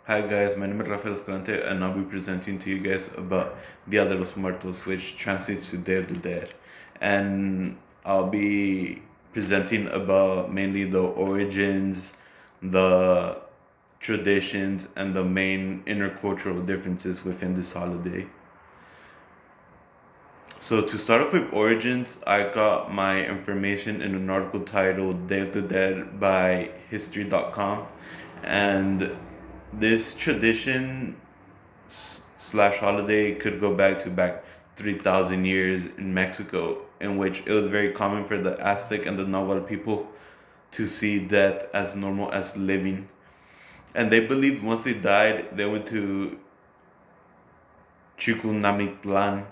Hi guys, my name is Rafael Escalante and I'll be presenting to you guys about Dia de los Muertos, which translates to Day of the Dead. And I'll be presenting about mainly the origins, the traditions, and the main intercultural differences within this holiday. So to start off with origins, I got my information in an article titled Day of the Dead by History.com. And this tradition slash holiday could go back 3,000 years in Mexico, in which it was very common for the Aztec and the Nahuatl people to see death as normal as living. And they believed once they died, they went to Chukunamictlan,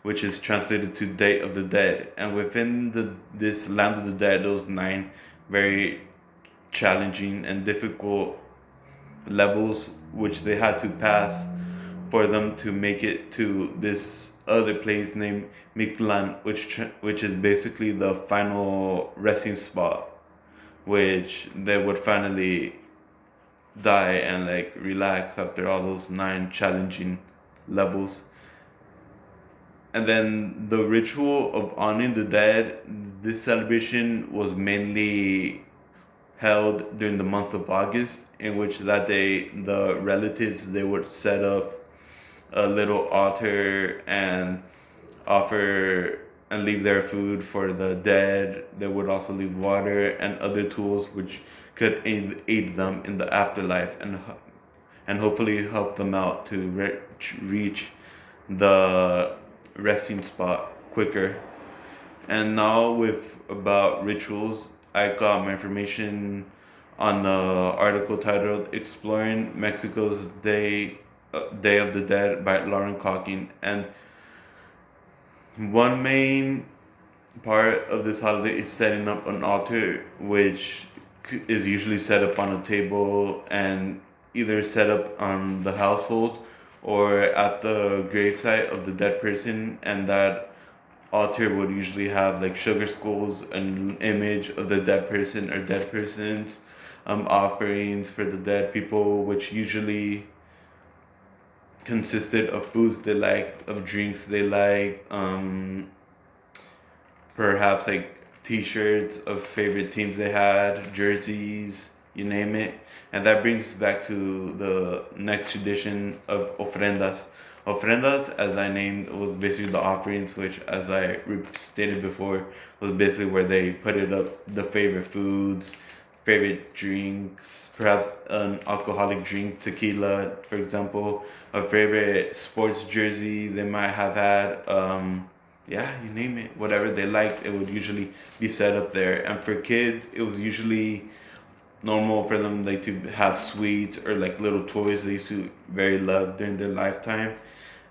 which is translated to Day of the Dead. And within this land of the dead, there was 9 very challenging and difficult levels which they had to pass for them to make it to this other place named Mictlan, which is basically the final resting spot, which they would finally die and like relax after all those 9 challenging levels. And then the ritual of honoring the dead, this celebration was mainly held during the month of August, in which that day the relatives they would set up a little altar and offer and leave their food for the dead. They would also leave water and other tools which could aid them in the afterlife and hopefully help them out to reach the resting spot quicker. And now with about rituals, I got my information on the article titled "Exploring Mexico's Day of the Dead" by Lauren Calkin. And one main part of this holiday is setting up an altar, which is usually set up on a table and either set up on the household or at the gravesite of the dead person. And that altar would usually have like sugar skulls, an image of the dead person or dead persons, offerings for the dead people, which usually consisted of foods they like, of drinks they like, perhaps like t-shirts of favorite teams they had, jerseys, you name it. And that brings back to the next tradition of ofrendas. Ofrendas, as I named, was basically the offerings, which, as I stated before, was basically where they put it up the favorite foods, favorite drinks, perhaps an alcoholic drink, tequila, for example, a favorite sports jersey they might have had. Yeah, you name it, whatever they liked, it would usually be set up there. And for kids, it was usually normal for them like to have sweets or like little toys they used to very love during their lifetime.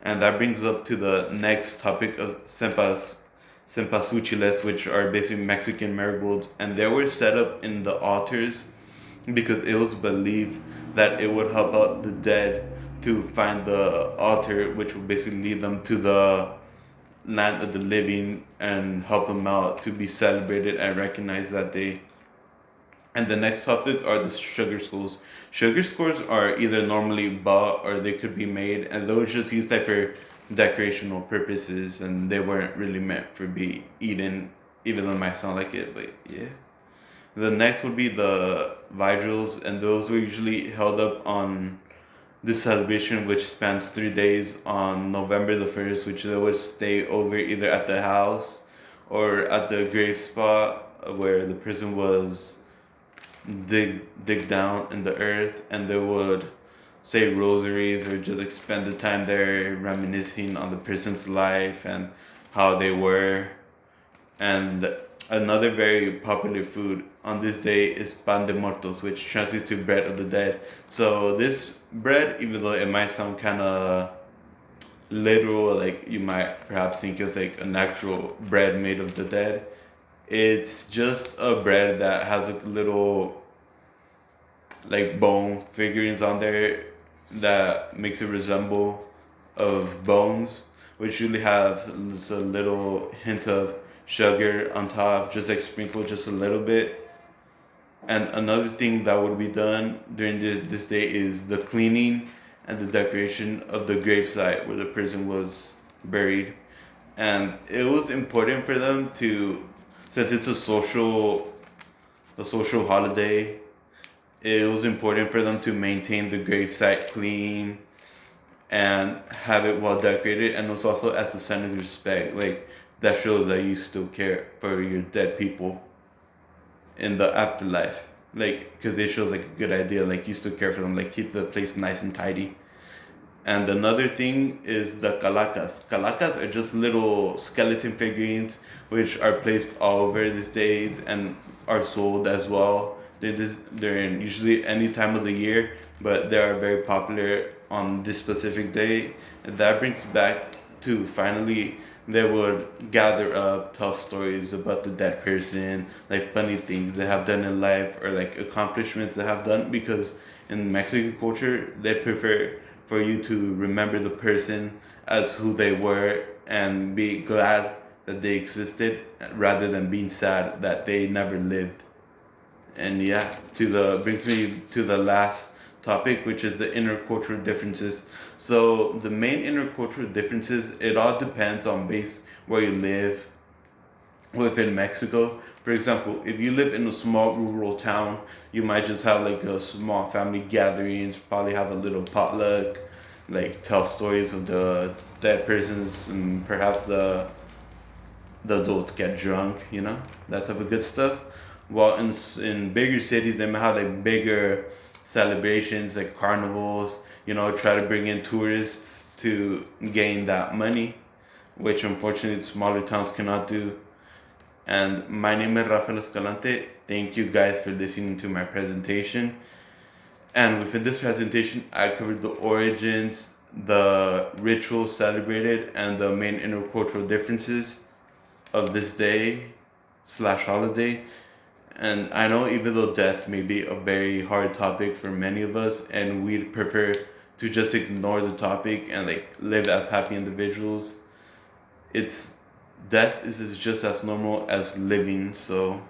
And that brings up to the next topic of cempasúchiles, which are basically Mexican marigolds, and they were set up in the altars because it was believed that it would help out the dead to find the altar, which would basically lead them to the land of the living and help them out to be celebrated and recognized that day. And the next topic are the sugar skulls. Sugar skulls are either normally bought or they could be made, and those just used like for decorational purposes, and they weren't really meant for be eaten, even though it might sound like it, but yeah. The next would be the vigils, and those were usually held up on this celebration, which spans 3 days on November the 1st, which they would stay over either at the house or at the grave spot where the person was dig down in the earth, and they would say rosaries or just like spend the time there reminiscing on the person's life and how they were. And another very popular food on this day is pan de muertos, which translates to bread of the dead. So this bread, even though it might sound kind of literal, like you might perhaps think it's like an actual bread made of the dead, it's just a bread that has like little like bone figurines on there that makes it resemble of bones, which usually have just a little hint of sugar on top, just like sprinkled just a little bit. And another thing that would be done during this day is the cleaning and the decoration of the gravesite where the person was buried. And it was important for them to, since it's a social holiday, it was important for them to maintain the gravesite clean and have it well decorated, and it was also as a sign of respect. Like, that shows that you still care for your dead people in the afterlife. Like, because it shows like a good idea. Like, you still care for them. Like, keep the place nice and tidy. And another thing is the calacas. Calacas are just little skeleton figurines which are placed all over these days and are sold as well. They're in usually any time of the year, but they are very popular on this specific day. And that brings back to finally they would gather up, tell stories about the dead person, like funny things they have done in life or like accomplishments they have done, because in Mexican culture they prefer for you to remember the person as who they were and be glad that they existed rather than being sad that they never lived. And yeah, to the brings me to the last topic, which is the intercultural differences. So the main intercultural differences, it all depends on base where you live within Mexico. For example, if you live in a small rural town, you might just have like a small family gatherings, probably have a little potluck, like tell stories of the dead persons, and perhaps the adults get drunk, that type of good stuff. While in bigger cities, they might have like bigger celebrations, like carnivals. Try to bring in tourists to gain that money, which unfortunately smaller towns cannot do. And my name is Rafael Escalante. Thank you guys for listening to my presentation. And within this presentation, I covered the origins, the rituals celebrated, and the main intercultural differences of this day slash holiday. And I know even though death may be a very hard topic for many of us, and we'd prefer to just ignore the topic and like live as happy individuals, it's death is just as normal as living. So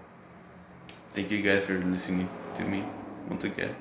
thank you guys for listening to me once again.